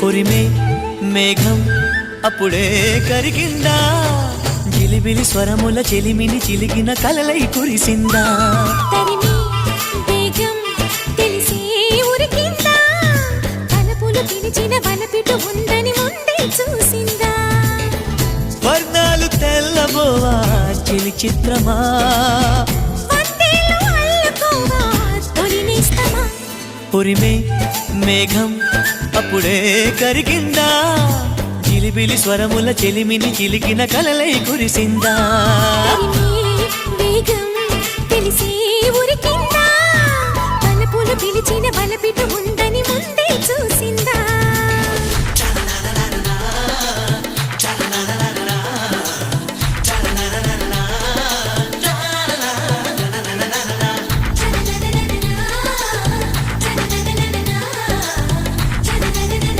ఉరిమే మేఘం అప్పుడే కరిగిందా, జిలిబిలి స్వరముల చెలిమిని చిలికిన కలలై కురిసిందా. తరిమి వేగం తెలిసే ఉరికిందా, తలపులు పిలిచిన వలపిటు ఉందని ముందే చూసిందా. వర్ణాలు తెల్లబోవా చిలి చిత్రమా, వందేలు అల్లుకోవా తొలి నేస్తమా. ఉరిమే మేఘం అప్పుడే కరిగిందా, జిలిబిలి స్వరముల చెలిమిని చిలికిన కలలై కురిసిందా. తరిమి వేగం తెలిసే ఉరికిందా, తలపులు పిలిచిన వలపిటు